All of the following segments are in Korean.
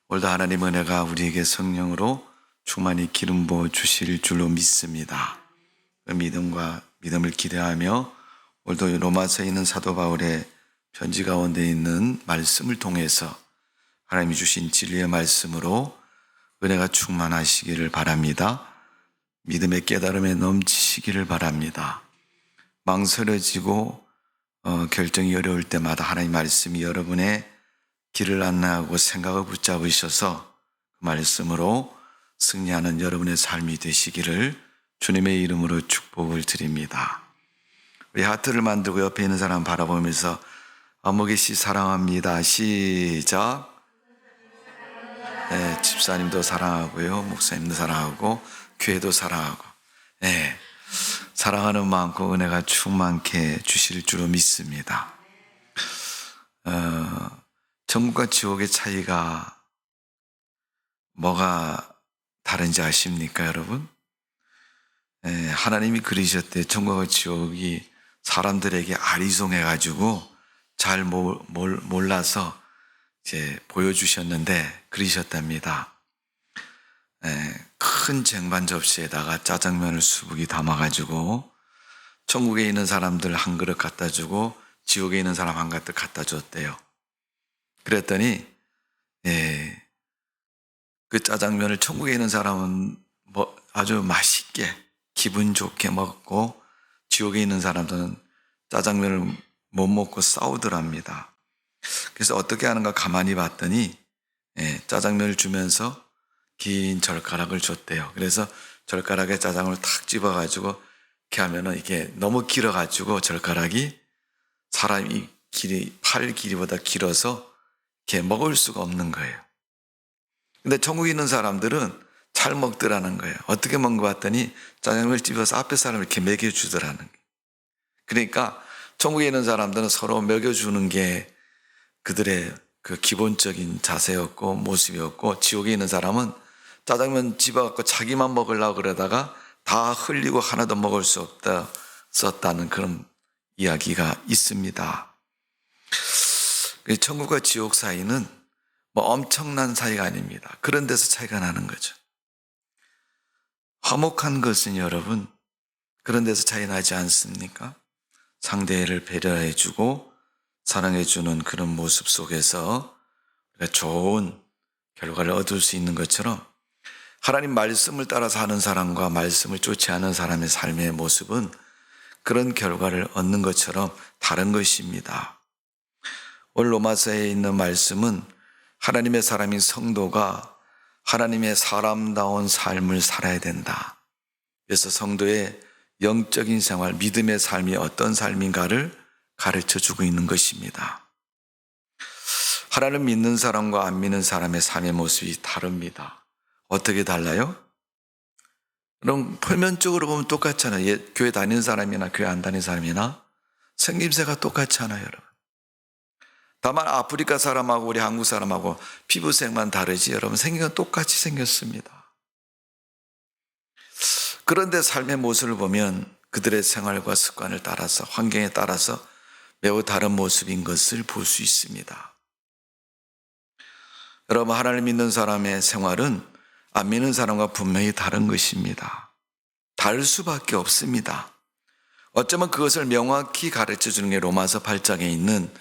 오늘도 하나님 은혜가 우리에게 성령으로 충만히 기름 부어 주실 줄로 믿습니다. 그 믿음을 기대하며 오늘도 로마서에 있는 사도 바울의 편지 가운데 있는 말씀을 통해서 하나님이 주신 진리의 말씀으로 은혜가 충만하시기를 바랍니다. 믿음의 깨달음에 넘치시기를 바랍니다. 망설여지고 결정이 어려울 때마다 하나님 말씀이 여러분의 길을 안내하고 생각을 붙잡으셔서 그 말씀으로 승리하는 여러분의 삶이 되시기를 주님의 이름으로 축복을 드립니다. 우리 하트를 만들고 옆에 있는 사람 바라보면서 아무개 씨 사랑합니다. 시작. 네, 집사님도 사랑하고요, 목사님도 사랑하고 교회도 사랑하고, 네, 사랑하는 마음과 은혜가 충만케 주실 줄로 믿습니다. 천국과 지옥의 차이가 뭐가 다른지 아십니까, 여러분? 하나님이 그리셨대. 천국과 지옥이 사람들에게 아리송해가지고 잘 몰라서 이제 보여주셨는데 그리셨답니다. 큰 쟁반 접시에다가 짜장면을 수북이 담아가지고 천국에 있는 사람들 한 그릇 갖다 주고 지옥에 있는 사람 한 그릇 갖다 줬대요. 그랬더니 그 짜장면을 천국에 있는 사람은 아주 맛있게 기분 좋게 먹고 지옥에 있는 사람들은 짜장면을 못 먹고 싸우더랍니다. 그래서 어떻게 하는가 가만히 봤더니 짜장면을 주면서 긴 젓가락을 줬대요. 그래서 젓가락에 짜장면을 탁 집어가지고 이렇게 하면은 이게 너무 길어가지고 젓가락이 사람이 팔 길이보다 길어서 이렇게 먹을 수가 없는 거예요. 근데 천국에 있는 사람들은 잘 먹더라는 거예요. 어떻게 먹는 거 봤더니 짜장면을 집어서 앞에 사람을 이렇게 먹여주더라는 거예요. 그러니까 천국에 있는 사람들은 서로 먹여주는 게 그들의 그 기본적인 자세였고 모습이었고, 지옥에 있는 사람은 짜장면 집어갖고 자기만 먹으려고 그러다가 다 흘리고 하나도 먹을 수 없다 썼다는 그런 이야기가 있습니다. 천국과 지옥 사이는 엄청난 사이가 아닙니다. 그런 데서 차이가 나는 거죠. 화목한 것은 여러분 그런 데서 차이 나지 않습니까? 상대를 배려해주고 사랑해주는 그런 모습 속에서 우리가 좋은 결과를 얻을 수 있는 것처럼 하나님 말씀을 따라서 하는 사람과 말씀을 쫓지 않은 사람의 삶의 모습은 그런 결과를 얻는 것처럼 다른 것입니다. 오늘 로마서에 있는 말씀은 하나님의 사람인 성도가 하나님의 사람다운 삶을 살아야 된다. 그래서 성도의 영적인 생활, 믿음의 삶이 어떤 삶인가를 가르쳐주고 있는 것입니다. 하나님 믿는 사람과 안 믿는 사람의 삶의 모습이 다릅니다. 어떻게 달라요? 그럼 표면적으로 보면 똑같잖아요. 교회 다니는 사람이나 교회 안 다니는 사람이나 생김새가 똑같잖아요, 여러분. 다만 아프리카 사람하고 우리 한국 사람하고 피부색만 다르지 여러분 생긴 건 똑같이 생겼습니다. 그런데 삶의 모습을 보면 그들의 생활과 습관을 따라서 환경에 따라서 매우 다른 모습인 것을 볼 수 있습니다. 여러분, 하나님 믿는 사람의 생활은 안 믿는 사람과 분명히 다른 것입니다. 다를 수밖에 없습니다. 어쩌면 그것을 명확히 가르쳐 주는 게 로마서 8장에 있는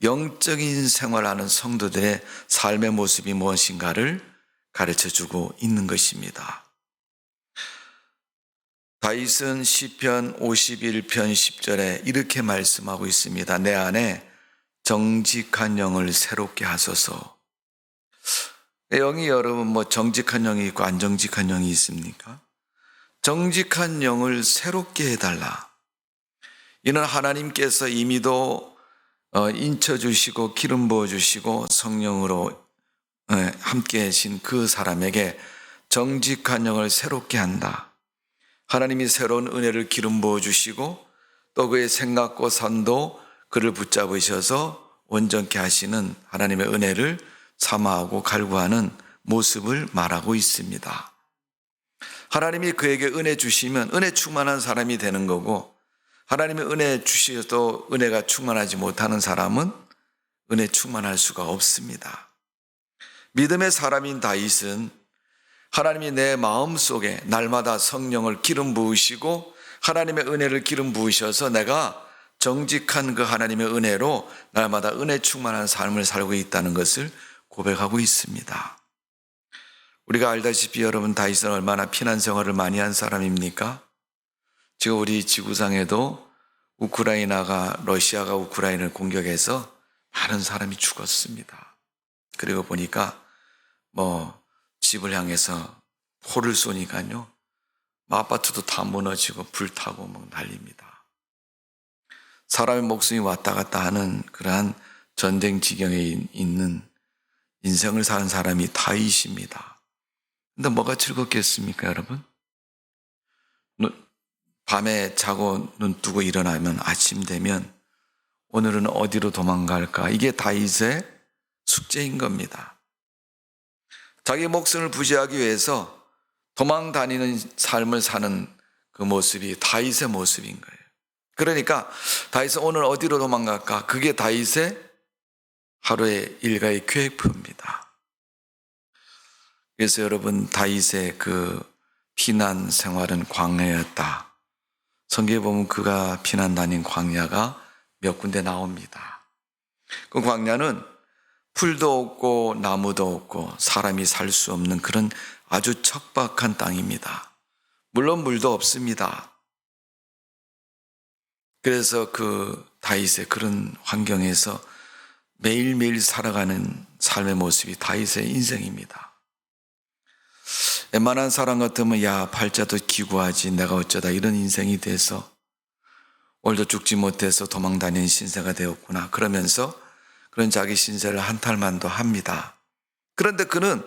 영적인 생활하는 성도들의 삶의 모습이 무엇인가를 가르쳐 주고 있는 것입니다. 다윗은 시편 51편 10절에 이렇게 말씀하고 있습니다. 내 안에 정직한 영을 새롭게 하소서. 영이 여러분 정직한 영이 있고 안 정직한 영이 있습니까? 정직한 영을 새롭게 해달라. 이는 하나님께서 이미도 인쳐주시고 기름 부어주시고 성령으로 함께 하신 그 사람에게 정직한 영을 새롭게 한다. 하나님이 새로운 은혜를 기름 부어주시고 또 그의 생각과 선도 그를 붙잡으셔서 온전케 하시는 하나님의 은혜를 사모하고 갈구하는 모습을 말하고 있습니다. 하나님이 그에게 은혜 주시면 은혜 충만한 사람이 되는 거고, 하나님의 은혜 주셔도 은혜가 충만하지 못하는 사람은 은혜 충만할 수가 없습니다. 믿음의 사람인 다윗은 하나님이 내 마음속에 날마다 성령을 기름 부으시고 하나님의 은혜를 기름 부으셔서 내가 정직한 그 하나님의 은혜로 날마다 은혜 충만한 삶을 살고 있다는 것을 고백하고 있습니다. 우리가 알다시피 여러분, 다윗은 얼마나 피난 생활을 많이 한 사람입니까? 지금 우리 지구상에도 러시아가 우크라이나를 공격해서 많은 사람이 죽었습니다. 그리고 보니까 집을 향해서 포를 쏘니까요, 아파트도 다 무너지고 불타고 난립니다. 사람의 목숨이 왔다 갔다 하는 그러한 전쟁 지경에 있는 인생을 사는 사람이 다윗입니다. 근데 뭐가 즐겁겠습니까, 여러분? 밤에 자고 눈 뜨고 일어나면 아침 되면 오늘은 어디로 도망갈까? 이게 다윗의 숙제인 겁니다. 자기 목숨을 부지하기 위해서 도망 다니는 삶을 사는 그 모습이 다윗의 모습인 거예요. 그러니까 다윗은 오늘 어디로 도망갈까? 그게 다윗의 하루의 일과의 계획표입니다. 그래서 여러분, 다윗의 그 피난 생활은 광야였다. 성경에 보면 그가 피난 다닌 광야가 몇 군데 나옵니다. 그 광야는 풀도 없고 나무도 없고 사람이 살 수 없는 그런 아주 척박한 땅입니다. 물론 물도 없습니다. 그래서 그 다윗의 그런 환경에서 매일매일 살아가는 삶의 모습이 다윗의 인생입니다. 웬만한 사람 같으면 팔자도 기구하지 내가 어쩌다 이런 인생이 돼서 오늘도 죽지 못해서 도망다니는 신세가 되었구나 그러면서 그런 자기 신세를 한탄만도 합니다. 그런데 그는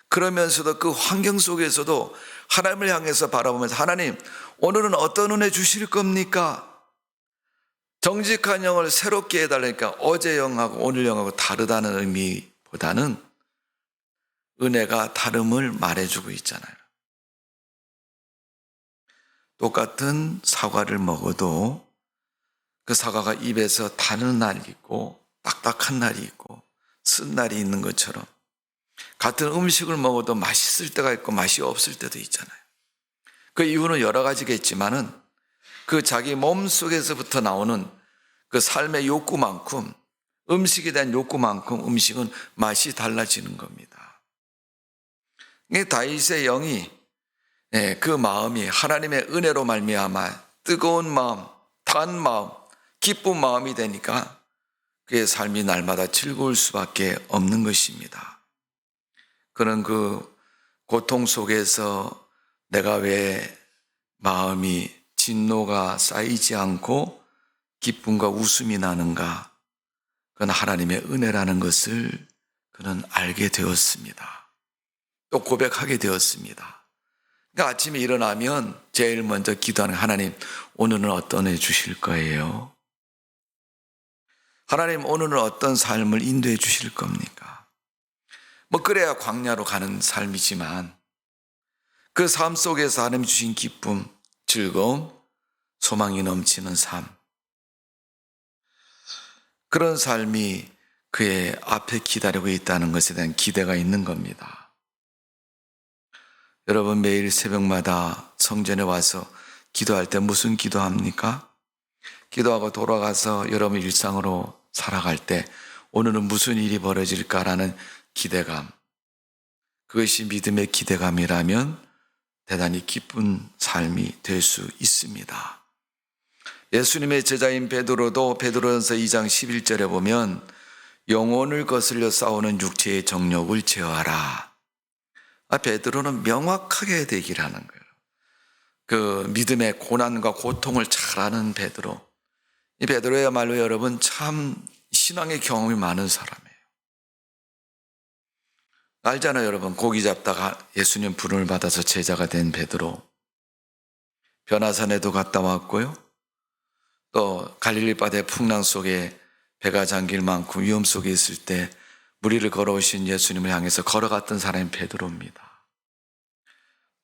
그러면서도 그 환경 속에서도 하나님을 향해서 바라보면서 하나님, 오늘은 어떤 은혜 주실 겁니까? 정직한 영을 새롭게 해달라니까 어제 영하고 오늘 영하고 다르다는 의미보다는 은혜가 다름을 말해주고 있잖아요. 똑같은 사과를 먹어도 그 사과가 입에서 타는 날이 있고 딱딱한 날이 있고 쓴 날이 있는 것처럼 같은 음식을 먹어도 맛있을 때가 있고 맛이 없을 때도 있잖아요. 그 이유는 여러 가지겠지만은 그 자기 몸 속에서부터 나오는 그 삶의 욕구만큼, 음식에 대한 욕구만큼 음식은 맛이 달라지는 겁니다. 다윗의 영이 그 마음이 하나님의 은혜로 말미암아 뜨거운 마음, 탄 마음, 기쁜 마음이 되니까 그의 삶이 날마다 즐거울 수밖에 없는 것입니다. 그는 그 고통 속에서 내가 왜 마음이 진노가 쌓이지 않고 기쁨과 웃음이 나는가? 그건 하나님의 은혜라는 것을 그는 알게 되었습니다. 또 고백하게 되었습니다. 그러니까 아침에 일어나면 제일 먼저 기도하는 하나님, 오늘은 어떤 애 주실 거예요? 하나님, 오늘은 어떤 삶을 인도해 주실 겁니까? 그래야 광야로 가는 삶이지만 그 삶 속에서 하나님 주신 기쁨, 즐거움, 소망이 넘치는 삶, 그런 삶이 그의 앞에 기다리고 있다는 것에 대한 기대가 있는 겁니다. 여러분, 매일 새벽마다 성전에 와서 기도할 때 무슨 기도합니까? 기도하고 돌아가서 여러분 일상으로 살아갈 때 오늘은 무슨 일이 벌어질까라는 기대감, 그것이 믿음의 기대감이라면 대단히 기쁜 삶이 될 수 있습니다. 예수님의 제자인 베드로도 베드로전서 2장 11절에 보면 영혼을 거슬려 싸우는 육체의 정욕을 제어하라. 베드로는 명확하게 되기를 하는 거예요. 그 믿음의 고난과 고통을 잘 아는 베드로. 이 베드로야말로 여러분 참 신앙의 경험이 많은 사람이에요. 알잖아요, 여러분. 고기 잡다가 예수님 부름을 받아서 제자가 된 베드로. 변화산에도 갔다 왔고요. 또 갈릴리 바다의 풍랑 속에 배가 잠길 만큼 위험 속에 있을 때 무리를 걸어오신 예수님을 향해서 걸어갔던 사람이 베드로입니다.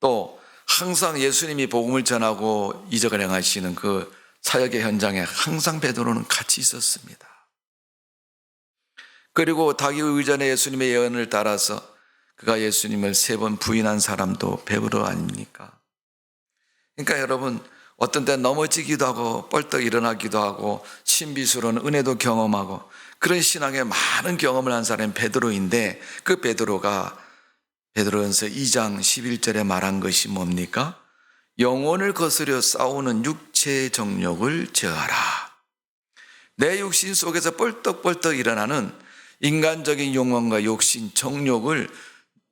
또 항상 예수님이 복음을 전하고 이적을 행하시는 그 사역의 현장에 항상 베드로는 같이 있었습니다. 그리고 다윗 의전에 예수님의 예언을 따라서 그가 예수님을 3번 부인한 사람도 베드로 아닙니까? 그러니까 여러분, 어떤 때 넘어지기도 하고 뻘떡 일어나기도 하고 신비스러운 은혜도 경험하고 그런 신앙의 많은 경험을 한 사람이 베드로인데, 그 베드로가 베드로전서 2장 11절에 말한 것이 뭡니까? 영혼을 거스려 싸우는 육체의 정욕을 제어하라. 내 육신 속에서 뻘떡뻘떡 일어나는 인간적인 욕망과 욕심, 정욕을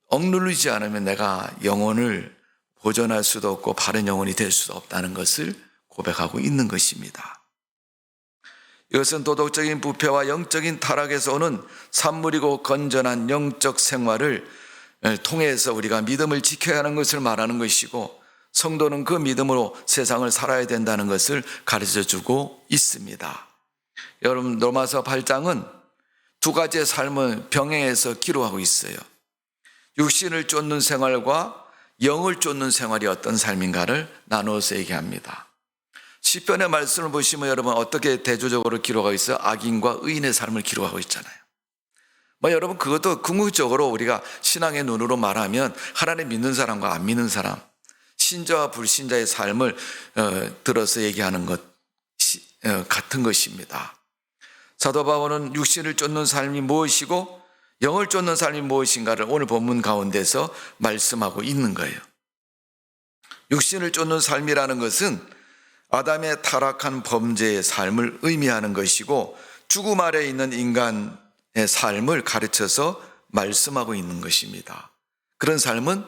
억누르지 않으면 내가 영혼을 보존할 수도 없고 바른 영혼이 될 수도 없다는 것을 고백하고 있는 것입니다. 이것은 도덕적인 부패와 영적인 타락에서 오는 산물이고 건전한 영적 생활을 통해서 우리가 믿음을 지켜야 하는 것을 말하는 것이고, 성도는 그 믿음으로 세상을 살아야 된다는 것을 가르쳐주고 있습니다. 여러분, 로마서 8장은 2가지의 삶을 병행해서 기록하고 있어요. 육신을 쫓는 생활과 영을 쫓는 생활이 어떤 삶인가를 나누어서 얘기합니다. 시편의 말씀을 보시면 여러분 어떻게 대조적으로 기록하고 있어요? 악인과 의인의 삶을 기록하고 있잖아요. 여러분, 그것도 궁극적으로 우리가 신앙의 눈으로 말하면 하나님 믿는 사람과 안 믿는 사람, 신자와 불신자의 삶을 들어서 얘기하는 것 같은 것입니다. 사도 바울은 육신을 쫓는 삶이 무엇이고 영을 쫓는 삶이 무엇인가를 오늘 본문 가운데서 말씀하고 있는 거예요. 육신을 쫓는 삶이라는 것은 아담의 타락한 범죄의 삶을 의미하는 것이고, 죽음 아래 있는 인간의 삶을 가르쳐서 말씀하고 있는 것입니다. 그런 삶은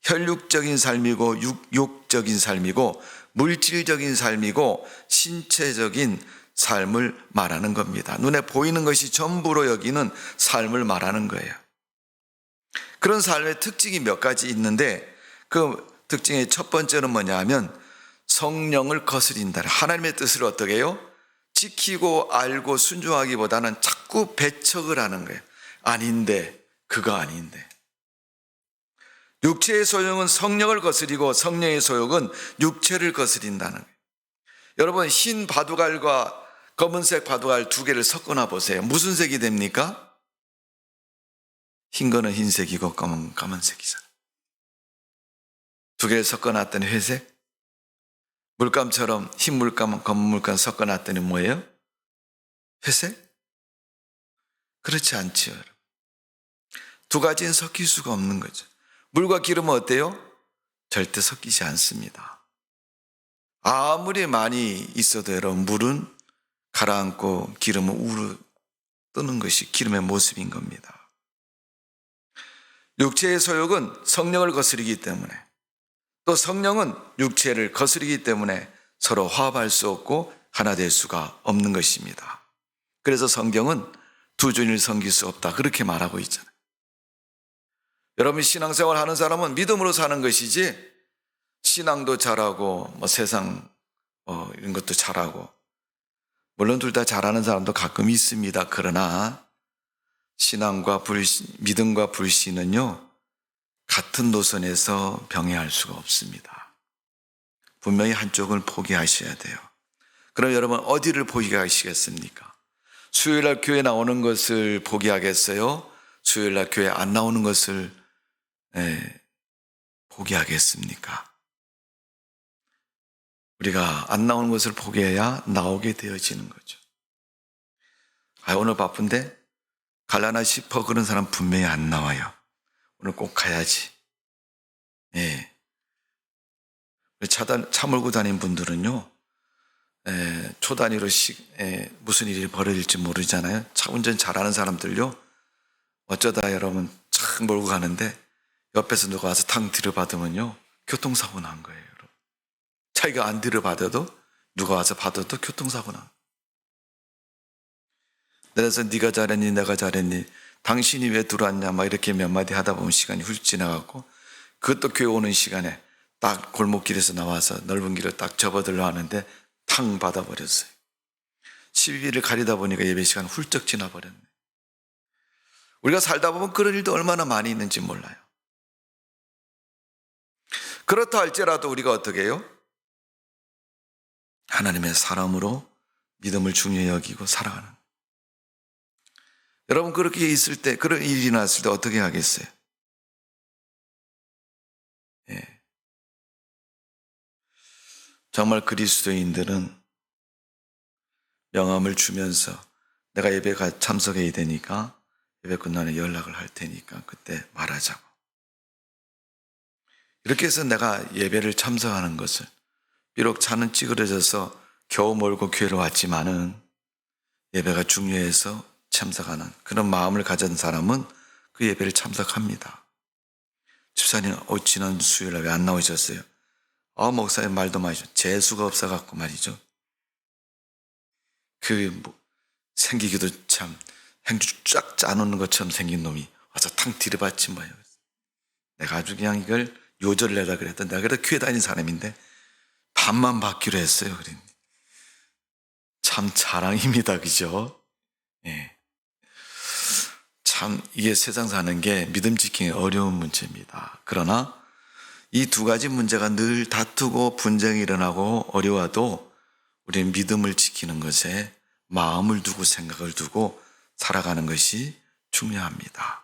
혈육적인 삶이고 육적인 삶이고 물질적인 삶이고 신체적인 삶을 말하는 겁니다. 눈에 보이는 것이 전부로 여기는 삶을 말하는 거예요. 그런 삶의 특징이 몇 가지 있는데, 그 특징의 첫 번째는 뭐냐 하면 성령을 거스린다. 하나님의 뜻을 어떻게 해요? 지키고 알고 순종하기보다는 자꾸 배척을 하는 거예요. 아닌데, 그거 아닌데. 육체의 소욕은 성령을 거스리고 성령의 소욕은 육체를 거스린다는 거예요. 여러분, 흰 바둑알과 검은색 바둑알 2개를 섞어놔 보세요. 무슨 색이 됩니까? 흰 거는 흰색이고 까만색이잖아요. 2개를 섞어놨더니 회색? 물감처럼 흰 물감, 검은 물감 섞어놨더니 뭐예요? 회색? 그렇지 않지요, 여러분. 2가지는 섞일 수가 없는 거죠. 물과 기름은 어때요? 절대 섞이지 않습니다. 아무리 많이 있어도 여러분, 물은 가라앉고 기름은 우르 뜨는 것이 기름의 모습인 겁니다. 육체의 소욕은 성령을 거스르기 때문에, 또 성령은 육체를 거스르기 때문에 서로 화합할 수 없고 하나 될 수가 없는 것입니다. 그래서 성경은 2 주인을 섬길 수 없다, 그렇게 말하고 있잖아요. 여러분, 신앙생활 하는 사람은 믿음으로 사는 것이지 신앙도 잘하고 세상 이런 것도 잘하고, 물론 둘 다 잘하는 사람도 가끔 있습니다. 그러나 신앙과 믿음과 불신은요, 같은 노선에서 병행할 수가 없습니다. 분명히 한쪽을 포기하셔야 돼요. 그럼 여러분, 어디를 포기하시겠습니까? 수요일날 교회 나오는 것을 포기하겠어요? 수요일날 교회 안 나오는 것을 포기하겠습니까? 우리가 안 나오는 것을 포기해야 나오게 되어지는 거죠. 오늘 바쁜데 갈라나 싶어, 그런 사람 분명히 안 나와요. 오늘 꼭 가야지. 차 몰고 다니는 분들은요, 초단위로 무슨 일이 벌어질지 모르잖아요. 차 운전 잘하는 사람들요, 어쩌다 여러분 차 몰고 가는데 옆에서 누가 와서 탕 들이받으면요, 교통사고 난 거예요. 여러분. 자기가 안 들이받아도 누가 와서 받아도 교통사고 난 거예요. 그래서 네가 잘했니, 내가 잘했니, 당신이 왜 들어왔냐, 막 이렇게 몇 마디 하다 보면 시간이 훌 지나가고, 그것도 교회 오는 시간에 딱 골목길에서 나와서 넓은 길을 딱 접어들려 하는데 탕 받아버렸어요. 12일을 가리다 보니까 예배 시간 훌쩍 지나버렸네. 우리가 살다 보면 그런 일도 얼마나 많이 있는지 몰라요. 그렇다 할지라도 우리가 어떻게 해요? 하나님의 사람으로 믿음을 중요히 여기고 살아가는. 여러분 그렇게 있을 때, 그런 일이 났을 때 어떻게 하겠어요? 예. 정말 그리스도인들은 명함을 주면서 내가 예배 참석해야 되니까 예배 끝나면 연락을 할 테니까 그때 말하자고. 이렇게 해서 내가 예배를 참석하는 것을, 비록 차는 찌그러져서 겨우 몰고 교회로 왔지만은 예배가 중요해서 참석하는 그런 마음을 가진 사람은 그 예배를 참석합니다. 집사님, 지난 수요일에 왜 안 나오셨어요? 목사님 말도 마시죠. 재수가 없어갖고 말이죠. 생기기도 참 행주 쫙 짜놓는 것처럼 생긴 놈이 와서 탕 들여봤지 뭐예요. 내가 아주 그냥 이걸 요절내라 그랬던, 내가 그래도 교회 다니는 사람인데 반만 받기로 했어요. 그러니 참 자랑입니다. 그죠? 예. 참 이게 세상 사는 게 믿음 지키기 어려운 문제입니다. 그러나 이 두 가지 문제가 늘 다투고 분쟁이 일어나고 어려워도 우리는 믿음을 지키는 것에 마음을 두고 생각을 두고 살아가는 것이 중요합니다.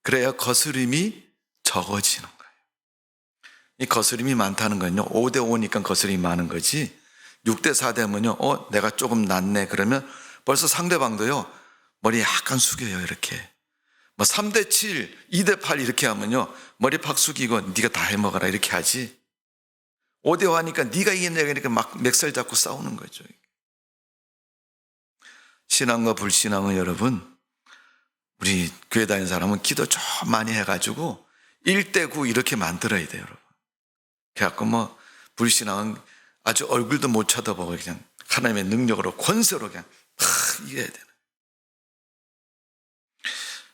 그래야 거스림이 적어지는 거예요. 이 거스림이 많다는 건요, 5대 5니까 거스림이 많은 거지 6대 4 되면요, 내가 조금 낫네 그러면 벌써 상대방도요 머리 약간 숙여요. 이렇게 3대 7, 2대 8 이렇게 하면요 머리 팍 숙이고 네가 다 해먹어라 이렇게 하지, 5대 5 하니까 네가 이겼냐 그러니까 막 맥살 잡고 싸우는 거죠. 신앙과 불신앙은 여러분, 우리 교회 다니는 사람은 기도 좀 많이 해가지고 1대 9 이렇게 만들어야 돼요. 여러분. 그래갖고 불신앙은 아주 얼굴도 못 쳐다보고 그냥 하나님의 능력으로 권세로 그냥 다 이겨야 되는,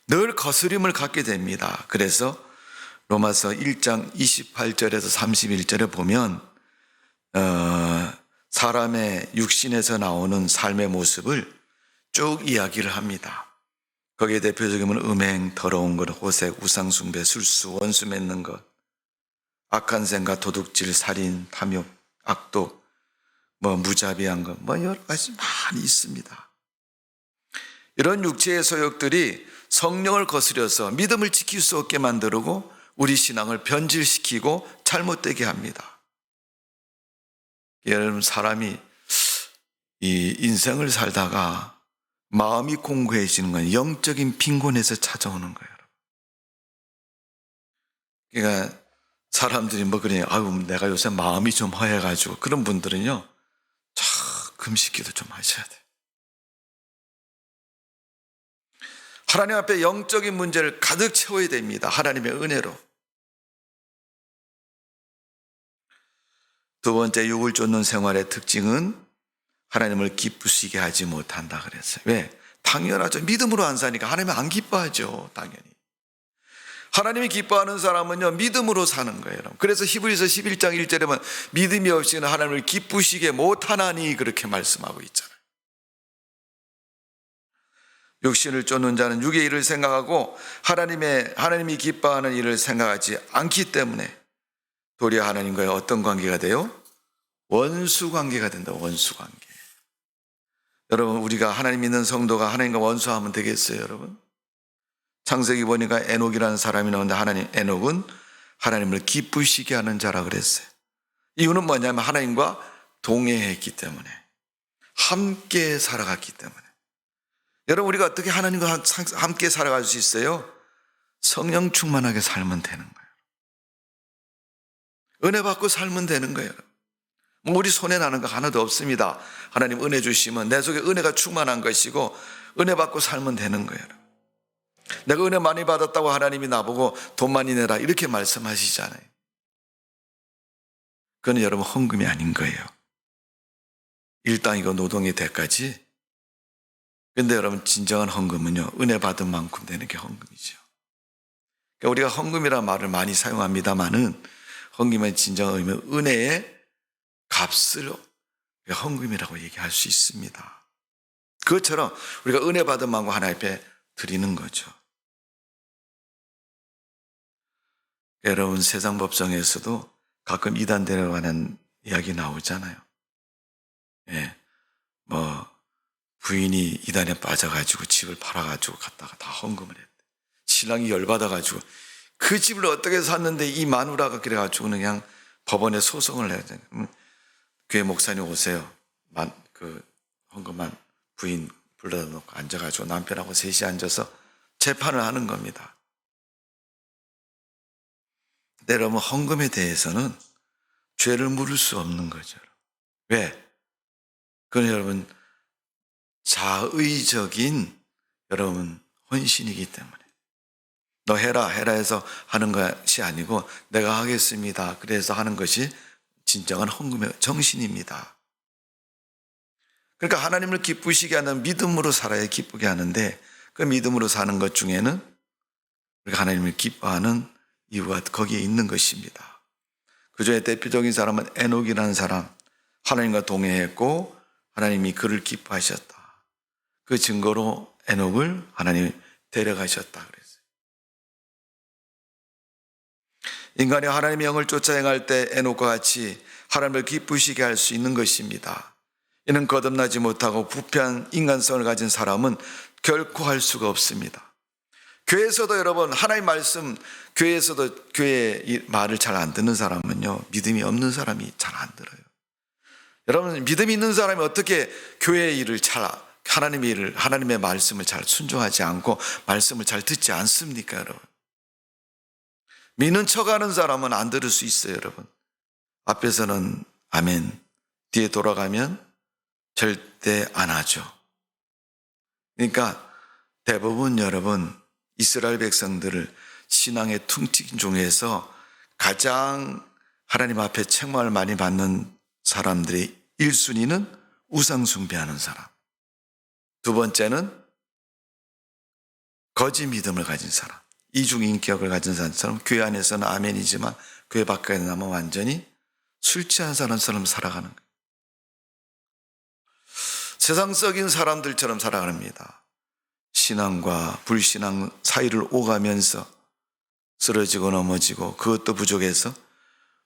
늘 거스림을 갖게 됩니다. 그래서 로마서 1장 28절에서 31절에 보면 사람의 육신에서 나오는 삶의 모습을 쭉 이야기를 합니다. 거기에 대표적인 건 음행, 더러운 것, 호색, 우상숭배, 술수, 원수 맺는 것, 악한 생각, 도둑질, 살인, 탐욕, 악독, 무자비한 것, 여러 가지 많이 있습니다. 이런 육체의 소욕들이 성령을 거스려서 믿음을 지킬 수 없게 만들고 우리 신앙을 변질시키고 잘못되게 합니다. 여러분, 사람이 이 인생을 살다가 마음이 공고해지는 건 영적인 빈곤에서 찾아오는 거예요. 그러니까 사람들이 그러냐, 내가 요새 마음이 좀 허해가지고, 그런 분들은요 금식기도 좀 하셔야 돼요. 하나님 앞에 영적인 문제를 가득 채워야 됩니다. 하나님의 은혜로. 두 번째, 육을 쫓는 생활의 특징은 하나님을 기쁘시게 하지 못한다 그랬어요. 왜? 당연하죠. 믿음으로 안 사니까 하나님은 안 기뻐하죠. 당연히. 하나님이 기뻐하는 사람은요 믿음으로 사는 거예요. 그래서 히브리서 11장 1절에 보면 믿음이 없이는 하나님을 기쁘시게 못하나니 그렇게 말씀하고 있잖아요. 육신을 쫓는 자는 육의 일을 생각하고 하나님이 기뻐하는 일을 생각하지 않기 때문에 도리어 하나님과의 어떤 관계가 돼요? 원수 관계가 된다. 원수 관계. 여러분, 우리가 하나님 믿는 성도가 하나님과 원수하면 되겠어요, 여러분? 창세기 보니까 에녹이라는 사람이 나오는데 에녹은 하나님을 기쁘시게 하는 자라 그랬어요. 이유는 뭐냐면 하나님과 동행했기 때문에, 함께 살아갔기 때문에. 여러분, 우리가 어떻게 하나님과 함께 살아갈 수 있어요? 성령 충만하게 살면 되는 거예요. 은혜 받고 살면 되는 거예요. 우리 손에 나는 거 하나도 없습니다. 하나님 은혜 주시면 내 속에 은혜가 충만한 것이고 은혜 받고 살면 되는 거예요. 내가 은혜 많이 받았다고 하나님이 나보고 돈 많이 내라 이렇게 말씀하시잖아요. 그건 여러분 헌금이 아닌 거예요. 일당이고 노동의 대가지. 근데 여러분, 진정한 헌금은요 은혜 받은 만큼 되는 게 헌금이죠. 그러니까 우리가 헌금이라는 말을 많이 사용합니다만은 헌금의 진정한 의미는 은혜의 값을 헌금이라고 얘기할 수 있습니다. 그것처럼 우리가 은혜 받은 만큼 하나님 앞에 드리는 거죠. 여러분, 세상 법정에서도 가끔 이단 데려가는 이야기 나오잖아요. 예, 부인이 이단에 빠져가지고 집을 팔아가지고 갔다가 다 헌금을 했대. 신랑이 열받아가지고 그 집을 어떻게 샀는데 이 마누라가 그래가지고 그냥 법원에 소송을 해야 돼. 교회 목사님 오세요. 그 헌금한 부인 불러다 놓고 앉아가지고 남편하고 셋이 앉아서 재판을 하는 겁니다. 근데 여러분, 헌금에 대해서는 죄를 물을 수 없는 거죠. 왜? 그건 여러분 자의적인 여러분 헌신이기 때문에. 너 해라 해서 하는 것이 아니고 내가 하겠습니다. 그래서 하는 것이 진정한 헌금의 정신입니다. 그러니까 하나님을 기쁘시게 하는 믿음으로 살아야 기쁘게 하는데, 그 믿음으로 사는 것 중에는 우리가 하나님을 기뻐하는 이유가 거기에 있는 것입니다. 그 중에 대표적인 사람은 에녹이라는 사람, 하나님과 동행했고 하나님이 그를 기뻐하셨다. 그 증거로 에녹을 하나님이 데려가셨다 그랬어요. 인간이 하나님의 영을 쫓아 행할 때 에녹과 같이 하나님을 기쁘시게 할 수 있는 것입니다. 이는 거듭나지 못하고 부패한 인간성을 가진 사람은 결코 할 수가 없습니다. 교회에서도 여러분, 하나님 말씀, 교회에서도 교회의 말을 잘 안 듣는 사람은요, 믿음이 없는 사람이 잘 안 들어요. 여러분, 믿음이 있는 사람이 어떻게 교회의 일을 하나님의 일을, 하나님의 말씀을 잘 순종하지 않고 말씀을 잘 듣지 않습니까, 여러분? 믿는 척하는 사람은 안 들을 수 있어요, 여러분. 앞에서는 아멘, 뒤에 돌아가면 절대 안 하죠. 그러니까 대부분 여러분, 이스라엘 백성들을 신앙의 퉁튀긴 중에서 가장 하나님 앞에 책망을 많이 받는 사람들의 1순위는 우상 숭배하는 사람, 두 번째는 거짓 믿음을 가진 사람, 이중인격을 가진 사람, 교회 안에서는 아멘이지만 교회 밖에 나면 완전히 술 취한 사람처럼 살아가는 거예요. 세상적인 사람들처럼 살아갑니다. 신앙과 불신앙 사이를 오가면서 쓰러지고 넘어지고, 그것도 부족해서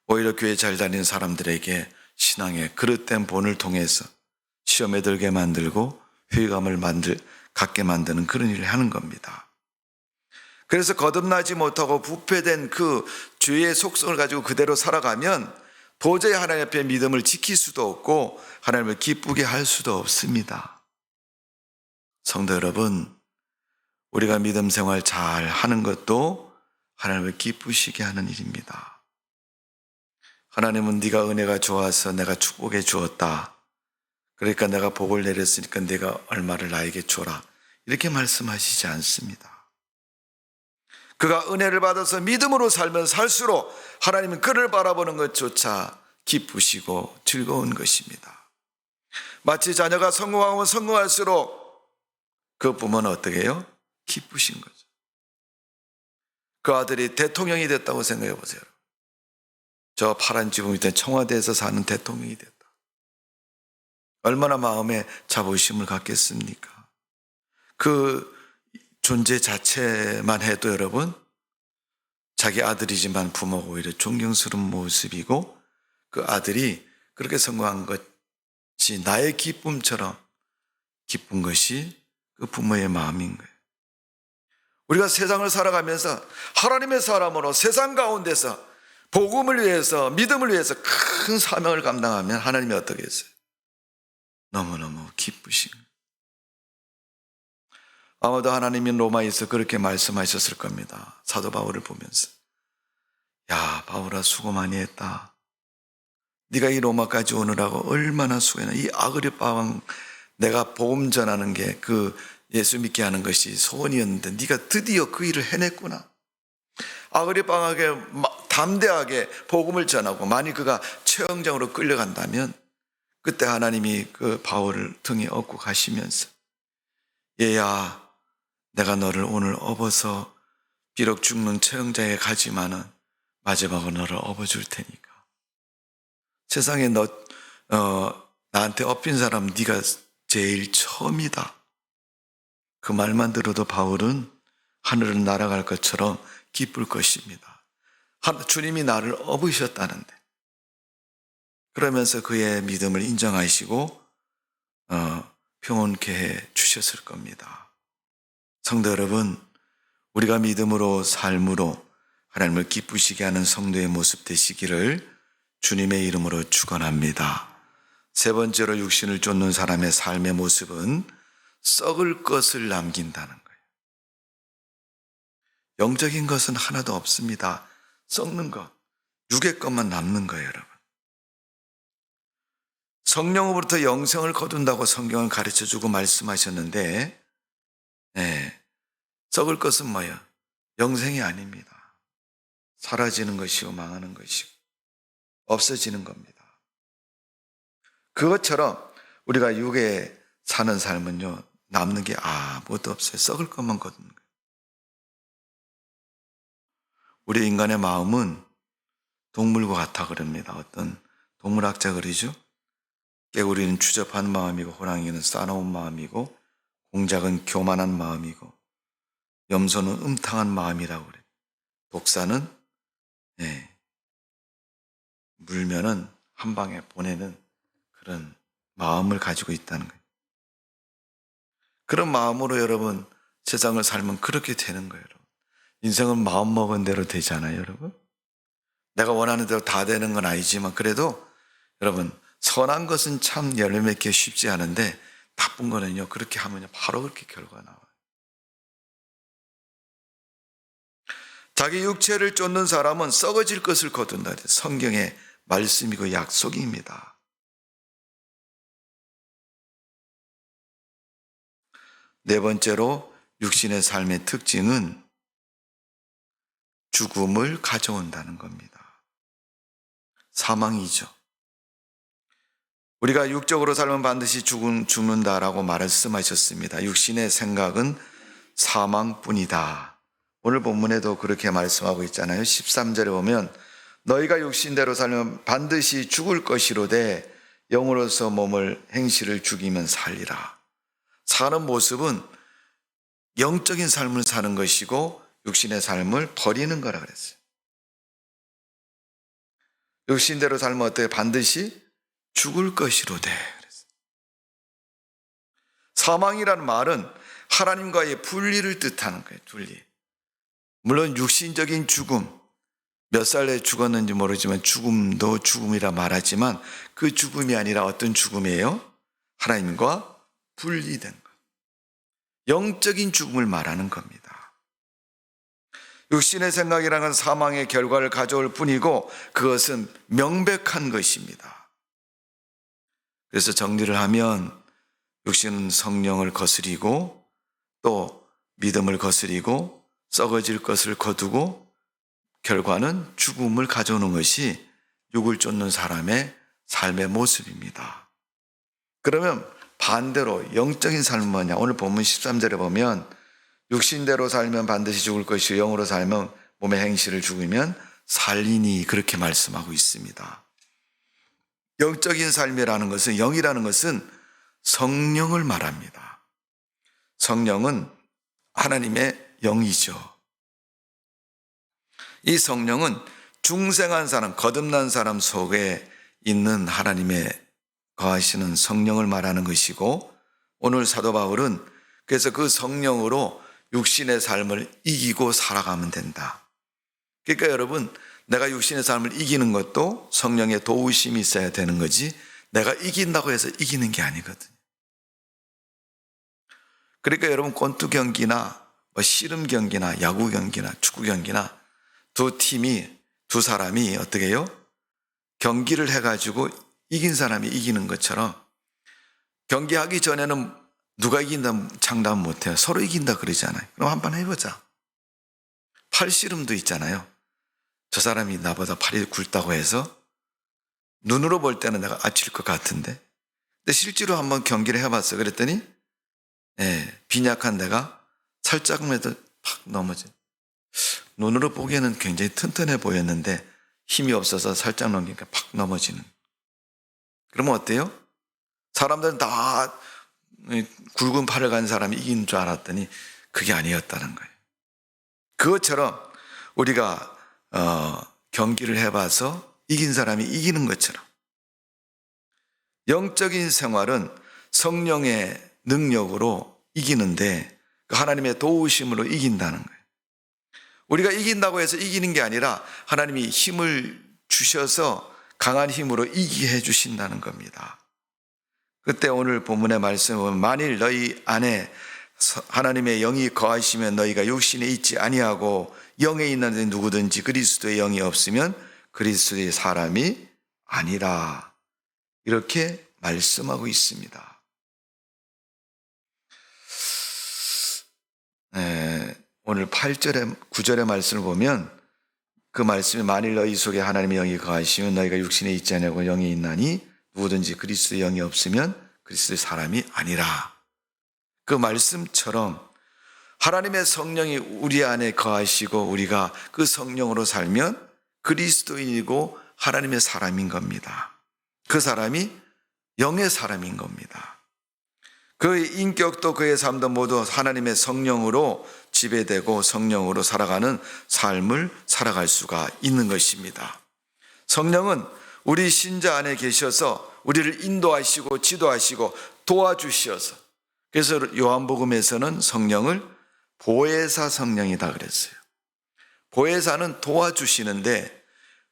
오히려 교회 잘 다니는 사람들에게 신앙의 그릇된 본을 통해서 시험에 들게 만들고 회의감을 갖게 만드는 그런 일을 하는 겁니다. 그래서 거듭나지 못하고 부패된 그 죄의 속성을 가지고 그대로 살아가면 도저히 하나님 앞에 믿음을 지킬 수도 없고 하나님을 기쁘게 할 수도 없습니다. 성도 여러분, 우리가 믿음 생활 잘 하는 것도 하나님을 기쁘시게 하는 일입니다. 하나님은 네가 은혜가 좋아서 내가 축복해 주었다. 그러니까 내가 복을 내렸으니까 네가 얼마를 나에게 줘라. 이렇게 말씀하시지 않습니다. 그가 은혜를 받아서 믿음으로 살면 살수록 하나님은 그를 바라보는 것조차 기쁘시고 즐거운 것입니다. 마치 자녀가 성공하면 성공할수록 그 부모는 어떻게 해요? 기쁘신 거죠. 그 아들이 대통령이 됐다고 생각해 보세요. 저 파란 지붕 밑에 청와대에서 사는 대통령이 됐다. 얼마나 마음에 자부심을 갖겠습니까? 그 존재 자체만 해도 여러분, 자기 아들이지만 부모가 오히려 존경스러운 모습이고, 그 아들이 그렇게 성공한 것이 나의 기쁨처럼 기쁜 것이 그 부모의 마음인 거예요. 우리가 세상을 살아가면서 하나님의 사람으로 세상 가운데서 복음을 위해서, 믿음을 위해서 큰 사명을 감당하면 하나님이 어떻게 했어요? 너무너무 기쁘신 거예요. 아마도 하나님이 로마에서 그렇게 말씀하셨을 겁니다. 사도 바울을 보면서, 야, 바울아, 수고 많이 했다. 네가 이 로마까지 오느라고 얼마나 수고했나. 이 아그리파 왕, 내가 복음 전하는 게 그 예수 믿게 하는 것이 소원이었는데 네가 드디어 그 일을 해냈구나. 아그리파 왕에게 담대하게 복음을 전하고, 만일 그가 최영장으로 끌려간다면 그때 하나님이 그 바울을 등에 업고 가시면서, 얘야, 내가 너를 오늘 업어서 비록 죽는 처형장에 가지만은 마지막으로 너를 업어줄 테니까. 세상에 나한테 업힌 사람 네가 제일 처음이다. 그 말만 들어도 바울은 하늘을 날아갈 것처럼 기쁠 것입니다. 주님이 나를 업으셨다는데. 그러면서 그의 믿음을 인정하시고 평온케 해 주셨을 겁니다. 성도 여러분, 우리가 믿음으로 삶으로 하나님을 기쁘시게 하는 성도의 모습 되시기를 주님의 이름으로 축원합니다. 세 번째로 육신을 쫓는 사람의 삶의 모습은 썩을 것을 남긴다는 거예요. 영적인 것은 하나도 없습니다. 썩는 것, 육의 것만 남는 거예요, 여러분. 성령으로부터 영생을 거둔다고 성경을 가르쳐주고 말씀하셨는데, 썩을 것은 뭐예요? 영생이 아닙니다. 사라지는 것이고 망하는 것이고 없어지는 겁니다. 그것처럼 우리가 육에 사는 삶은요, 남는 게 아무것도 없어요. 썩을 것만 거두는 거예요. 우리 인간의 마음은 동물과 같아 그럽니다. 어떤 동물학자 그러죠? 깨구리는 추접한 마음이고 호랑이는 싸놓은 마음이고 공작은 교만한 마음이고 염소는 음탕한 마음이라고 그래요. 독사는 물면은 한 방에 보내는 그런 마음을 가지고 있다는 거예요. 그런 마음으로 여러분 세상을 살면 그렇게 되는 거예요. 여러분. 인생은 마음먹은 대로 되잖아요, 여러분. 내가 원하는 대로 다 되는 건 아니지만 그래도 여러분 선한 것은 참 열매 맺기 쉽지 않은데 나쁜 거는요, 그렇게 하면 바로 그렇게 결과가 나와요. 자기 육체를 쫓는 사람은 썩어질 것을 거둔다. 성경의 말씀이고 약속입니다. 네 번째로 육신의 삶의 특징은 죽음을 가져온다는 겁니다. 사망이죠. 우리가 육적으로 살면 반드시 죽는다라고 말씀하셨습니다. 육신의 생각은 사망뿐이다. 오늘 본문에도 그렇게 말씀하고 있잖아요. 13절에 보면 너희가 육신대로 살면 반드시 죽을 것이로되 영으로서 몸을 행실을 죽이면 살리라. 사는 모습은 영적인 삶을 사는 것이고 육신의 삶을 버리는 거라 그랬어요. 육신대로 살면 어때요? 반드시 죽을 것이로되 그랬어요. 사망이라는 말은 하나님과의 분리를 뜻하는 거예요. 분리. 물론 육신적인 죽음, 몇 살에 죽었는지 모르지만 죽음도 죽음이라 말하지만 그 죽음이 아니라 어떤 죽음이에요? 하나님과 분리된 것. 영적인 죽음을 말하는 겁니다. 육신의 생각이라는 건 사망의 결과를 가져올 뿐이고 그것은 명백한 것입니다. 그래서 정리를 하면 육신은 성령을 거스리고 또 믿음을 거스리고 썩어질 것을 거두고 결과는 죽음을 가져오는 것이 육을 쫓는 사람의 삶의 모습입니다. 그러면 반대로 영적인 삶은 뭐냐? 오늘 본문 13절에 보면 육신대로 살면 반드시 죽을 것이요 영으로 살면 몸의 행실을 죽이면 살리니 그렇게 말씀하고 있습니다. 영적인 삶이라는 것은 영이라는 것은 성령을 말합니다. 성령은 하나님의 영이죠. 이 성령은 중생한 사람, 거듭난 사람 속에 있는 하나님의 거하시는 성령을 말하는 것이고 오늘 사도 바울은 그래서 그 성령으로 육신의 삶을 이기고 살아가면 된다. 그러니까 여러분 내가 육신의 삶을 이기는 것도 성령의 도우심이 있어야 되는 거지 내가 이긴다고 해서 이기는 게 아니거든요. 그러니까 여러분 권투 경기나 씨름 경기나 야구 경기나 축구 경기나 두 사람이 어떻게 해요? 경기를 해가지고 이긴 사람이 이기는 것처럼 경기하기 전에는 누가 이긴다 장담 못해요. 서로 이긴다 그러잖아요. 그럼 한번 해보자. 팔씨름도 있잖아요. 저 사람이 나보다 팔이 굵다고 해서 눈으로 볼 때는 내가 아칠 것 같은데 근데 실제로 한번 경기를 해봤어요. 그랬더니 빈약한 내가 살짝만 해도 팍 넘어져. 눈으로 보기에는 굉장히 튼튼해 보였는데 힘이 없어서 살짝 넘기니까 팍 넘어지는. 그러면 어때요? 사람들은 다 굵은 팔을 간 사람이 이기는 줄 알았더니 그게 아니었다는 거예요. 그것처럼 우리가 경기를 해봐서 이긴 사람이 이기는 것처럼 영적인 생활은 성령의 능력으로 이기는데 그 하나님의 도우심으로 이긴다는 거예요. 우리가 이긴다고 해서 이기는 게 아니라 하나님이 힘을 주셔서 강한 힘으로 이기게 해주신다는 겁니다. 그때 오늘 본문의 말씀은 만일 너희 안에 하나님의 영이 거하시면 너희가 육신에 있지 아니하고 영에 있는 누구든지 그리스도의 영이 없으면 그리스도의 사람이 아니라, 이렇게 말씀하고 있습니다. 오늘 8절에 9절의 말씀을 보면 그 말씀이 만일 너희 속에 하나님의 영이 거하시면 너희가 육신에 있지 아니하고 영에 있나니 누구든지 그리스도의 영이 없으면 그리스도의 사람이 아니라. 그 말씀처럼 하나님의 성령이 우리 안에 거하시고 우리가 그 성령으로 살면 그리스도인이고 하나님의 사람인 겁니다. 그 사람이 영의 사람인 겁니다. 그의 인격도 그의 삶도 모두 하나님의 성령으로 지배되고 성령으로 살아가는 삶을 살아갈 수가 있는 것입니다. 성령은 우리 신자 안에 계셔서 우리를 인도하시고 지도하시고 도와주셔서, 그래서 요한복음에서는 성령을 보혜사 성령이다 그랬어요. 보혜사는 도와주시는데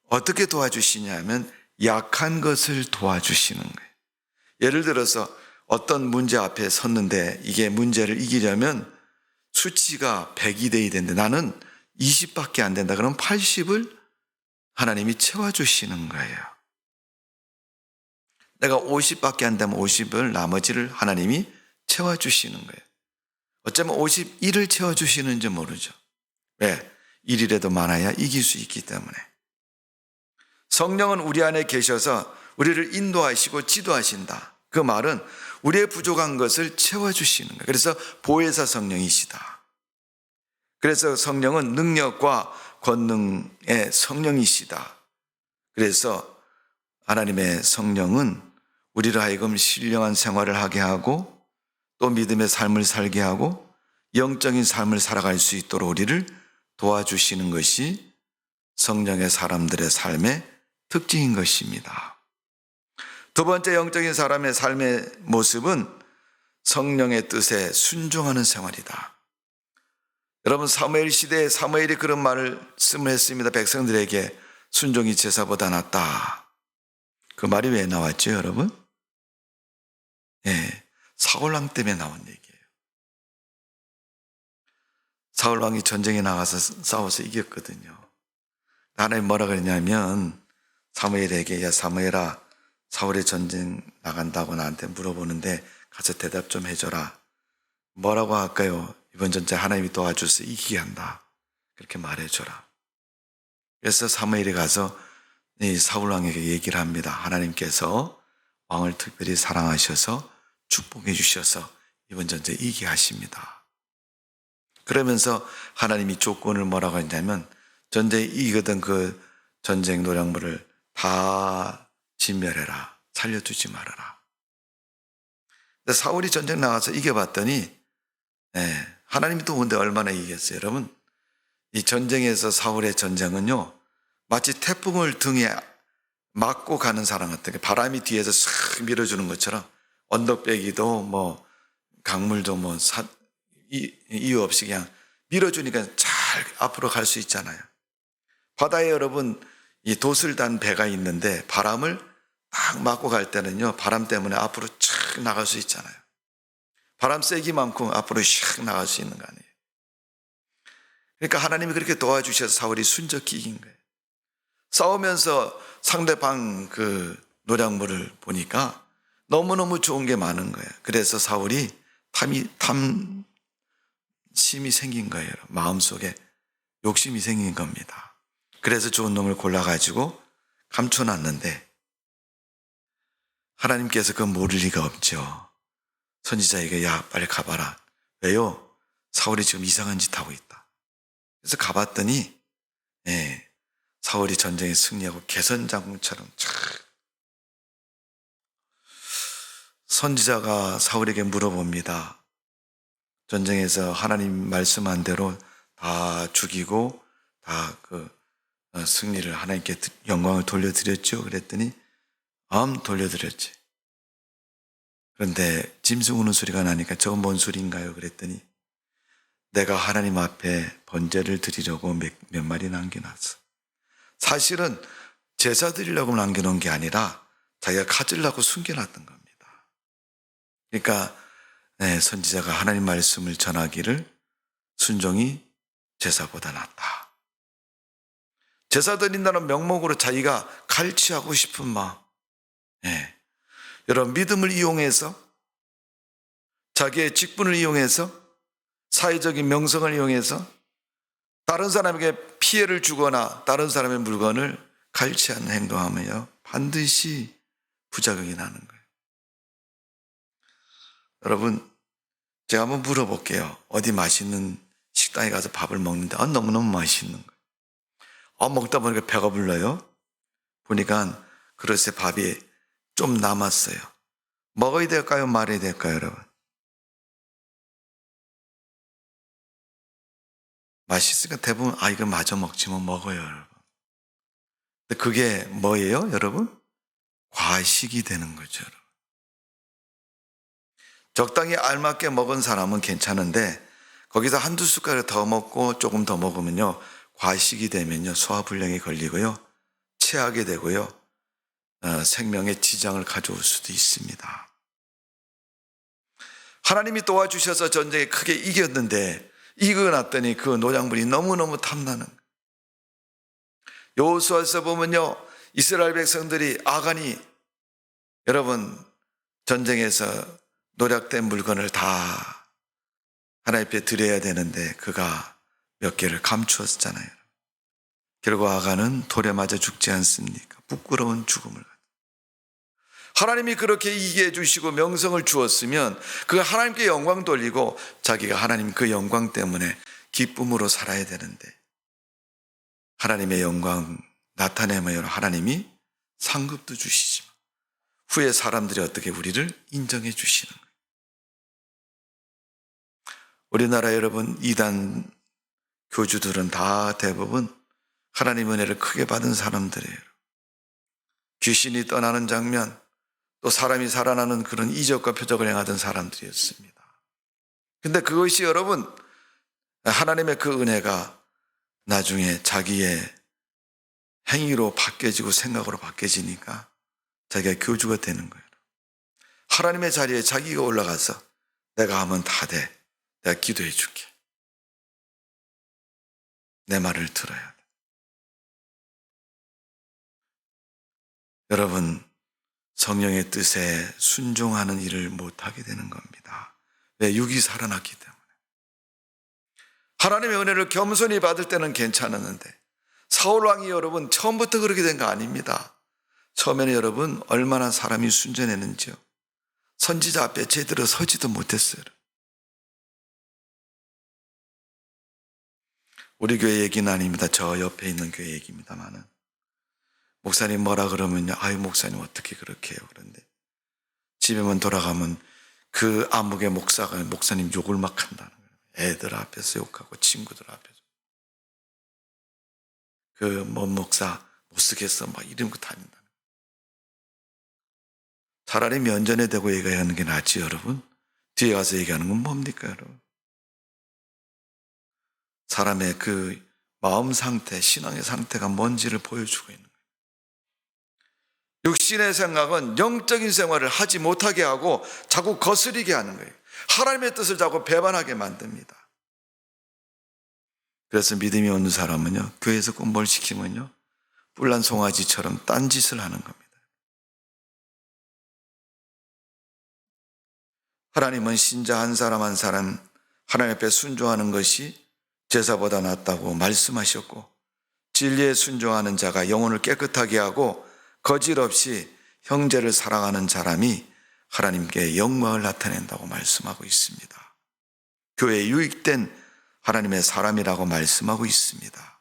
어떻게 도와주시냐면 약한 것을 도와주시는 거예요. 예를 들어서 어떤 문제 앞에 섰는데 이게 문제를 이기려면 수치가 100이 돼야 되는데 나는 20밖에 안 된다. 그럼 80을 하나님이 채워주시는 거예요. 내가 50밖에 안 되면 50을 나머지를 하나님이 채워주시는 거예요. 어쩌면 51을 채워주시는지 모르죠. 왜? 1이라도 많아야 이길 수 있기 때문에. 성령은 우리 안에 계셔서 우리를 인도하시고 지도하신다. 그 말은 우리의 부족한 것을 채워주시는 거예요. 그래서 보혜사 성령이시다. 그래서 성령은 능력과 권능의 성령이시다. 그래서 하나님의 성령은 우리를 하여금 신령한 생활을 하게 하고 또 믿음의 삶을 살게 하고 영적인 삶을 살아갈 수 있도록 우리를 도와주시는 것이 성령의 사람들의 삶의 특징인 것입니다. 두 번째 영적인 사람의 삶의 모습은 성령의 뜻에 순종하는 생활이다. 여러분, 사무엘 시대에 사무엘이 그런 말씀을 했습니다. 백성들에게 순종이 제사보다 낫다. 그 말이 왜 나왔죠, 여러분? 사울왕 때문에 나온 얘기예요. 사울왕이 전쟁에 나가서 싸워서 이겼거든요. 하나님 뭐라 그랬냐면 사무엘에게, 야 사무엘아, 사울이 전쟁 나간다고 나한테 물어보는데 가서 대답 좀 해줘라. 뭐라고 할까요? 이번 전쟁 하나님이 도와줘서 이기게 한다. 그렇게 말해줘라. 그래서 사무엘이 가서 사울왕에게 얘기를 합니다. 하나님께서 왕을 특별히 사랑하셔서 축복해 주셔서 이번 전쟁 이기게 하십니다. 그러면서 하나님이 조건을 뭐라고 했냐면 전쟁에 이기거든 그 전쟁 노략물을 다 진멸해라. 살려두지 말아라. 근데 사울이 전쟁 나가서 이겨봤더니 하나님이 또 근데 얼마나 이겼어요. 여러분, 이 전쟁에서 사울의 전쟁은요 마치 태풍을 등에 맞고 가는 사람 같은 게 바람이 뒤에서 싹 밀어주는 것처럼 언덕배기도 뭐 강물도 뭐 이유 없이 그냥 밀어주니까 잘 앞으로 갈 수 있잖아요. 바다에 여러분 이 돛을 단 배가 있는데 바람을 딱 맞고 갈 때는요 바람 때문에 앞으로 촥 나갈 수 있잖아요. 바람 세기만큼 앞으로 샥 나갈 수 있는 거 아니에요. 그러니까 하나님이 그렇게 도와주셔서 사울이 순적히 이긴 거예요. 싸우면서 상대방 그 노략물을 보니까 너무너무 좋은 게 많은 거예요. 그래서 사울이 탐심이 생긴 거예요. 마음속에 욕심이 생긴 겁니다. 그래서 좋은 놈을 골라가지고 감춰놨는데 하나님께서 그건 모를 리가 없죠. 선지자에게 야 빨리 가봐라. 왜요? 사울이 지금 이상한 짓 하고 있다. 그래서 가봤더니 사울이 전쟁에 승리하고 개선장군처럼 촥. 선지자가 사울에게 물어봅니다. 전쟁에서 하나님 말씀한 대로 다 죽이고 다 승리를 하나님께 영광을 돌려드렸죠. 그랬더니 돌려드렸지. 그런데 짐승 우는 소리가 나니까 저건 뭔 소리인가요? 그랬더니 내가 하나님 앞에 번제를 드리려고 몇 마리 남겨놨어. 사실은 제사 드리려고 남겨놓은 게 아니라 자기가 가지려고 숨겨놨던 겁니다. 그러니까 선지자가 하나님 말씀을 전하기를 순종이 제사보다 낫다. 제사 드린다는 명목으로 자기가 갈취하고 싶은 마음. 여러분, 믿음을 이용해서, 자기의 직분을 이용해서, 사회적인 명성을 이용해서 다른 사람에게 피해를 주거나 다른 사람의 물건을 갈취하는 행동하면요, 반드시 부작용이 나는 거예요. 여러분, 제가 한번 물어볼게요. 어디 맛있는 식당에 가서 밥을 먹는데 너무너무 맛있는 거예요. 먹다 보니까 배가 불러요. 보니까 그릇에 밥이 좀 남았어요. 먹어야 될까요? 말아야 될까요, 여러분? 맛있으니까 대부분 이거 마저 먹지만 먹어요, 여러분. 근데 그게 뭐예요, 여러분? 과식이 되는 거죠, 여러분. 적당히 알맞게 먹은 사람은 괜찮은데 거기서 한두 숟가락 더 먹고 조금 더 먹으면요, 과식이 되면요, 소화불량이 걸리고요, 체하게 되고요, 생명에 지장을 가져올 수도 있습니다. 하나님이 도와주셔서 전쟁에 크게 이겼는데 이기고 났더니 그 노장분이 너무너무 탐나는 거예요. 여호수아에서 보면요, 이스라엘 백성들이 아간이, 여러분, 전쟁에서 노략된 물건을 다 하나님 앞에 드려야 되는데 그가 몇 개를 감추었잖아요. 결국 아간은 돌에 맞아 죽지 않습니까? 부끄러운 죽음을. 하나님이 그렇게 이기게 해주시고 명성을 주었으면 그 하나님께 영광 돌리고 자기가 하나님 그 영광 때문에 기쁨으로 살아야 되는데, 하나님의 영광 나타내면 하나님이 상급도 주시지만 후에 사람들이 어떻게 우리를 인정해 주시는 거예요. 우리나라 여러분, 이단 교주들은 다 대부분 하나님 은혜를 크게 받은 사람들이에요. 귀신이 떠나는 장면, 또 사람이 살아나는 그런 이적과 표적을 행하던 사람들이었습니다. 근데 그것이 여러분, 하나님의 그 은혜가 나중에 자기의 행위로 바뀌어지고 생각으로 바뀌어지니까 자기가 교주가 되는 거예요. 하나님의 자리에 자기가 올라가서 내가 하면 다 돼. 내가 기도해 줄게. 내 말을 들어야 돼. 여러분, 성령의 뜻에 순종하는 일을 못하게 되는 겁니다. 왜? 육이 살아났기 때문에. 하나님의 은혜를 겸손히 받을 때는 괜찮았는데 사울왕이 여러분 처음부터 그렇게 된 거 아닙니다. 처음에는 여러분 얼마나 사람이 순전했는지요. 선지자 앞에 제대로 서지도 못했어요. 우리 교회 얘기는 아닙니다. 저 옆에 있는 교회 얘기입니다만은, 목사님 뭐라 그러면요, 목사님 어떻게 그렇게 해요. 그런데 집에만 돌아가면 그 암흑의 목사가 목사님 욕을 막 한다는 거예요. 애들 앞에서 욕하고 친구들 앞에서. 그 뭔 목사 못 쓰겠어 막 이런 거 다닌다는 거예요. 차라리 면전에 대고 얘기하는 게 낫지, 여러분. 뒤에 가서 얘기하는 건 뭡니까, 여러분? 사람의 그 마음 상태, 신앙의 상태가 뭔지를 보여주고 있는 거예요. 육신의 생각은 영적인 생활을 하지 못하게 하고 자꾸 거스리게 하는 거예요. 하나님의 뜻을 자꾸 배반하게 만듭니다. 그래서 믿음이 없는 사람은요, 교회에서 공부를 시키면요, 뿔난 송아지처럼 딴짓을 하는 겁니다. 하나님은 신자 한 사람 한 사람 하나님 앞에 순종하는 것이 제사보다 낫다고 말씀하셨고, 진리에 순종하는 자가 영혼을 깨끗하게 하고 거짓 없이 형제를 사랑하는 사람이 하나님께 영광을 나타낸다고 말씀하고 있습니다. 교회에 유익된 하나님의 사람이라고 말씀하고 있습니다.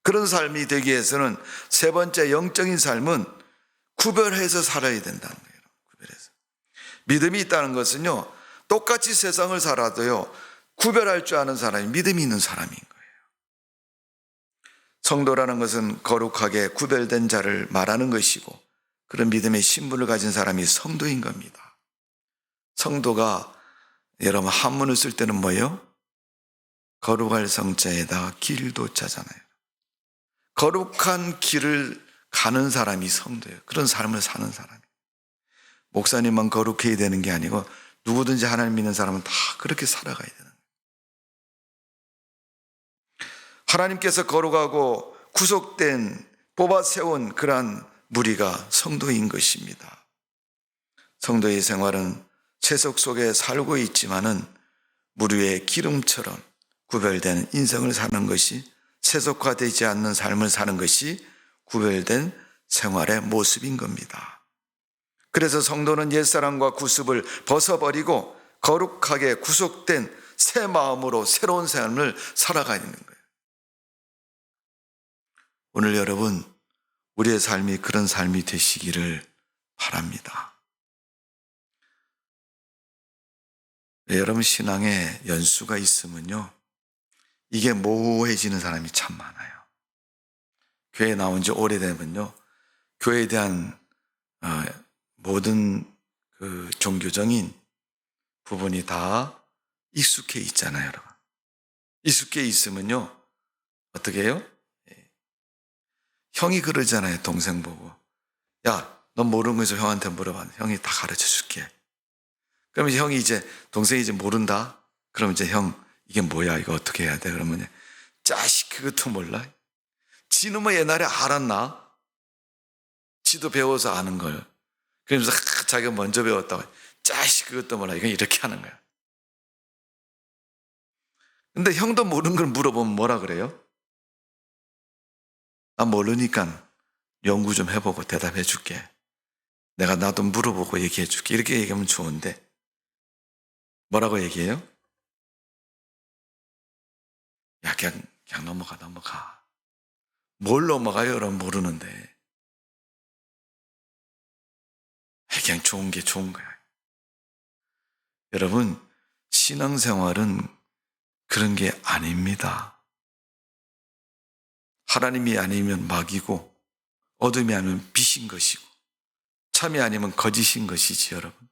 그런 삶이 되기 위해서는 세 번째 영적인 삶은 구별해서 살아야 된다는 거예요. 구별해서. 믿음이 있다는 것은요, 똑같이 세상을 살아도요, 구별할 줄 아는 사람이 믿음이 있는 사람인 거예요. 성도라는 것은 거룩하게 구별된 자를 말하는 것이고, 그런 믿음의 신분을 가진 사람이 성도인 겁니다. 성도가 여러분 한문을 쓸 때는 뭐예요? 거룩할 성자에다가 길도자잖아요. 거룩한 길을 가는 사람이 성도예요. 그런 삶을 사는 사람이에요. 목사님만 거룩해야 되는 게 아니고 누구든지 하나님 믿는 사람은 다 그렇게 살아가야 되는 거예요. 하나님께서 거룩하고 구속된 뽑아 세운 그러한 무리가 성도인 것입니다. 성도의 생활은 세속 속에 살고 있지만은 무리의 기름처럼 구별된 인생을 사는 것이, 세속화되지 않는 삶을 사는 것이 구별된 생활의 모습인 겁니다. 그래서 성도는 옛사람과 구습을 벗어버리고 거룩하게 구속된 새 마음으로 새로운 삶을 살아가는 거예요. 오늘 여러분, 우리의 삶이 그런 삶이 되시기를 바랍니다. 여러분 신앙에 연수가 있으면요, 이게 모호해지는 사람이 참 많아요. 교회에 나온 지 오래되면요, 교회에 대한 모든 그 종교적인 부분이 다 익숙해 있잖아요, 여러분. 익숙해 있으면요, 어떻게 해요? 형이 그러잖아요, 동생 보고. 야, 넌 모르는 거 있어 형한테 물어봐. 형이 다 가르쳐 줄게. 그러면 형이 이제, 동생이 이제 모른다? 그럼 이제 형, 이게 뭐야? 이거 어떻게 해야 돼? 그러면, 자식, 그것도 몰라? 지는 뭐 옛날에 알았나? 지도 배워서 아는 걸. 그러면서 자기가 먼저 배웠다고. 자식, 그것도 몰라. 이건 이렇게 하는 거야. 근데 형도 모르는 걸 물어보면 뭐라 그래요? 나 모르니까 연구 좀 해보고 대답해 줄게. 내가 나도 물어보고 얘기해 줄게. 이렇게 얘기하면 좋은데, 뭐라고 얘기해요? 야, 그냥 넘어가. 뭘 넘어가요? 여러분 모르는데. 그냥 좋은 게 좋은 거야. 여러분, 신앙생활은 그런 게 아닙니다. 하나님이 아니면 마귀고, 어둠이 아니면 빛인 것이고, 참이 아니면 거짓인 것이지, 여러분.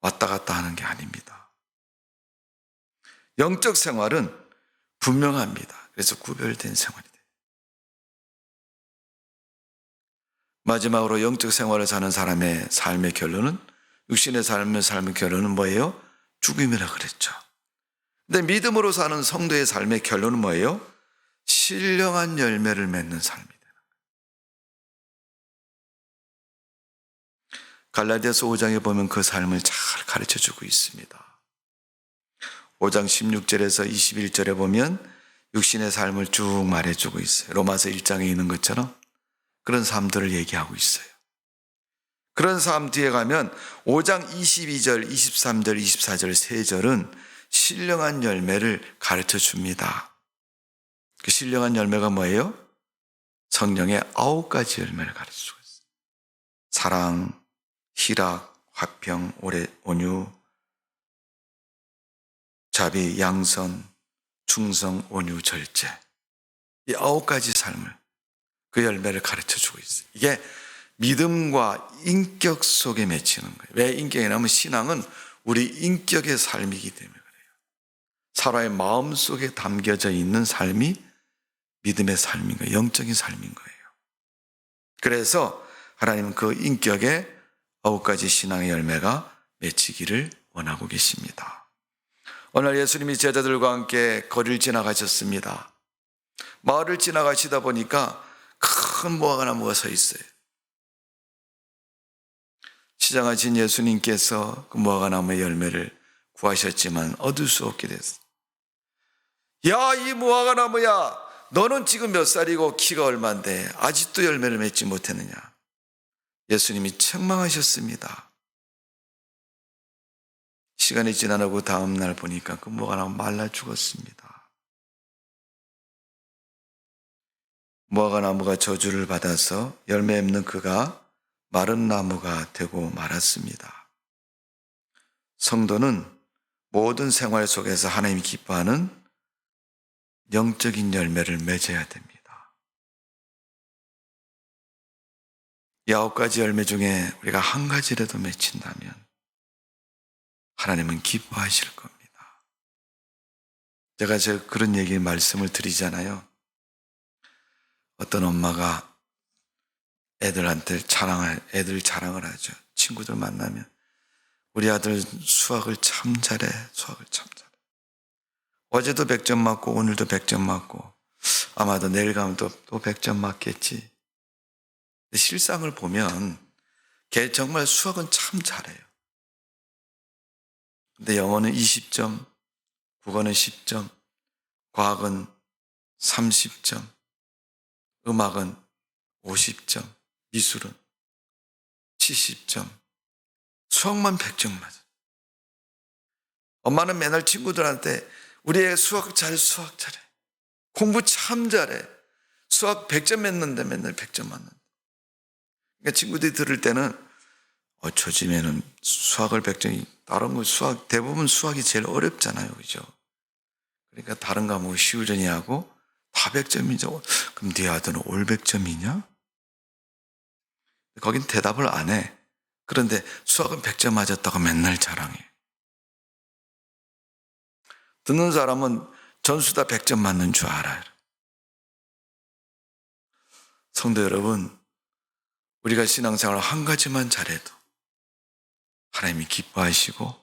왔다 갔다 하는 게 아닙니다. 영적 생활은 분명합니다. 그래서 구별된 생활이 돼요. 마지막으로 영적 생활을 사는 사람의 삶의 결론은, 육신의 삶의 결론은 뭐예요? 죽음이라 그랬죠. 근데 믿음으로 사는 성도의 삶의 결론은 뭐예요? 신령한 열매를 맺는 삶이다. 갈라디아서 5장에 보면 그 삶을 잘 가르쳐주고 있습니다. 5장 16절에서 21절에 보면 육신의 삶을 쭉 말해주고 있어요. 로마서 1장에 있는 것처럼 그런 삶들을 얘기하고 있어요. 그런 삶 뒤에 가면 5장 22절, 23절, 24절, 3절은 신령한 열매를 가르쳐 줍니다. 그 신령한 열매가 뭐예요? 성령의 9가지 열매를 가르쳐 주고 있어요. 사랑, 희락, 화평, 온유, 자비, 양선, 충성, 온유, 절제. 이 9가지 삶을, 그 열매를 가르쳐 주고 있어요. 이게 믿음과 인격 속에 맺히는 거예요. 왜 인격이냐면 신앙은 우리 인격의 삶이기 때문에 그래요. 사람의 마음 속에 담겨져 있는 삶이 믿음의 삶인 거예요. 영적인 삶인 거예요. 그래서 하나님은 그 인격에 9가지 신앙의 열매가 맺히기를 원하고 계십니다. 오늘 예수님이 제자들과 함께 거리를 지나가셨습니다. 마을을 지나가시다 보니까 큰 무화과 나무가 서 있어요. 시장하신 예수님께서 그 무화과 나무의 열매를 구하셨지만 얻을 수 없게 됐어요. 야, 이 무화과 나무야, 너는 지금 몇 살이고 키가 얼만데 아직도 열매를 맺지 못했느냐. 예수님이 책망하셨습니다. 시간이 지나고 다음 날 보니까 그 무화과 나무 말라 죽었습니다. 무화과 나무가 저주를 받아서 열매 없는 그가 마른 나무가 되고 말았습니다. 성도는 모든 생활 속에서 하나님이 기뻐하는 영적인 열매를 맺어야 됩니다. 이 9가지 열매 중에 우리가 한 가지라도 맺힌다면 하나님은 기뻐하실 겁니다. 제가 그런 말씀을 드리잖아요. 어떤 엄마가 애들 자랑을 하죠. 친구들 만나면 우리 아들 수학을 참 잘해. 어제도 100점 맞고 오늘도 100점 맞고 아마도 내일 가면 또 100점 맞겠지. 실상을 보면 걔 정말 수학은 참 잘해요. 근데 영어는 20점, 국어는 10점, 과학은 30점, 음악은 50점, 미술은 70점, 수학만 100점 맞아. 엄마는 맨날 친구들한테 우리 애 수학 잘해. 공부 참 잘해. 수학 100점 맺는데 맨날 100점 맞는데. 그러니까 친구들이 들을 때는 저 집에는 수학을 100점이, 다른 거 대부분 수학이 제일 어렵잖아요. 그죠? 그러니까 다른 과목 쉬우려니 하고 다 100점이죠. 그럼 네 아들은 올 100점이냐? 거긴 대답을 안 해. 그런데 수학은 100점 맞았다고 맨날 자랑해. 듣는 사람은 전수 다 100점 맞는 줄 알아요. 성도 여러분, 우리가 신앙생활 한 가지만 잘해도 하나님이 기뻐하시고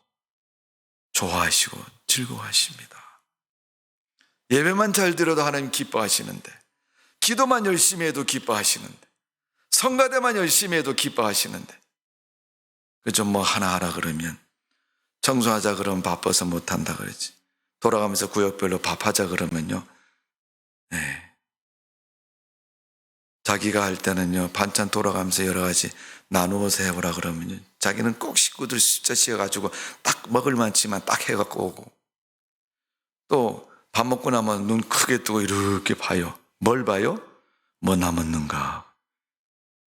좋아하시고 즐거워하십니다. 예배만 잘 드려도 하나님 기뻐하시는데, 기도만 열심히 해도 기뻐하시는데, 성가대만 열심히 해도 기뻐하시는데, 그저 하나 하라 그러면, 청소하자 그러면 바빠서 못한다 그러지. 돌아가면서 구역별로 밥하자 그러면요, 자기가 할 때는요, 반찬 돌아가면서 여러 가지 나누어서 해보라 그러면요, 자기는 꼭 식구들 숫자 씌어가지고 딱 먹을 만치만 딱 해갖고 오고, 또 밥 먹고 나면 눈 크게 뜨고 이렇게 봐요. 뭘 봐요? 뭐 남았는가?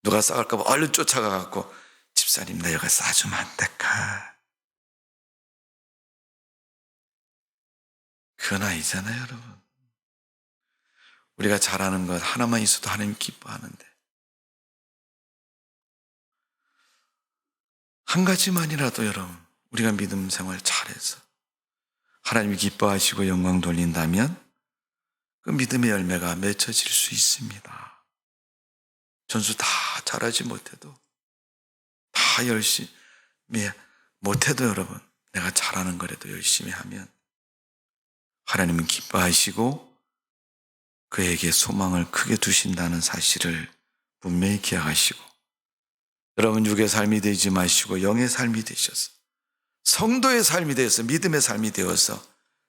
누가 싸갈까 봐 얼른 쫓아가갖고, 집사님 내가 싸주면 안 될까? 그건 아니잖아요, 여러분. 우리가 잘하는 것 하나만 있어도 하나님 기뻐하는데, 한 가지만이라도 여러분, 우리가 믿음 생활 잘해서 하나님이 기뻐하시고 영광 돌린다면 그 믿음의 열매가 맺혀질 수 있습니다. 전수 다 잘하지 못해도, 다 열심히 못해도 여러분, 내가 잘하는 거라도 열심히 하면 하나님은 기뻐하시고 그에게 소망을 크게 두신다는 사실을 분명히 기억하시고, 여러분 육의 삶이 되지 마시고 영의 삶이 되셔서, 성도의 삶이 되어서, 믿음의 삶이 되어서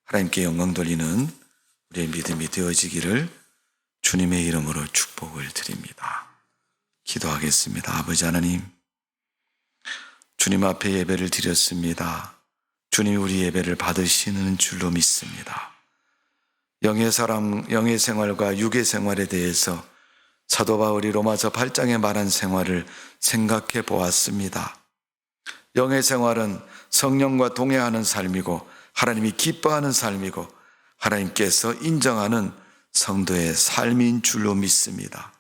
하나님께 영광 돌리는 우리의 믿음이 되어지기를 주님의 이름으로 축복을 드립니다. 기도하겠습니다. 아버지 하나님, 주님 앞에 예배를 드렸습니다. 주님이 우리 예배를 받으시는 줄로 믿습니다. 영의 생활과 육의 생활에 대해서 사도 바울이 로마서 8장에 말한 생활을 생각해 보았습니다. 영의 생활은 성령과 동행하는 삶이고 하나님이 기뻐하는 삶이고 하나님께서 인정하는 성도의 삶인 줄로 믿습니다.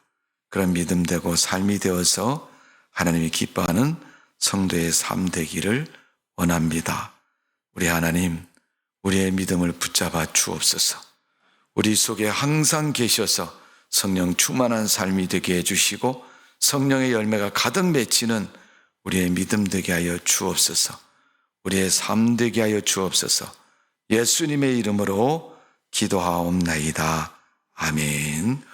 그런 믿음 되고 삶이 되어서 하나님이 기뻐하는 성도의 삶 되기를 원합니다. 우리 하나님, 우리의 믿음을 붙잡아 주옵소서. 우리 속에 항상 계셔서 성령 충만한 삶이 되게 해주시고 성령의 열매가 가득 맺히는 우리의 믿음 되게 하여 주옵소서. 우리의 삶 되게 하여 주옵소서. 예수님의 이름으로 기도하옵나이다. 아멘.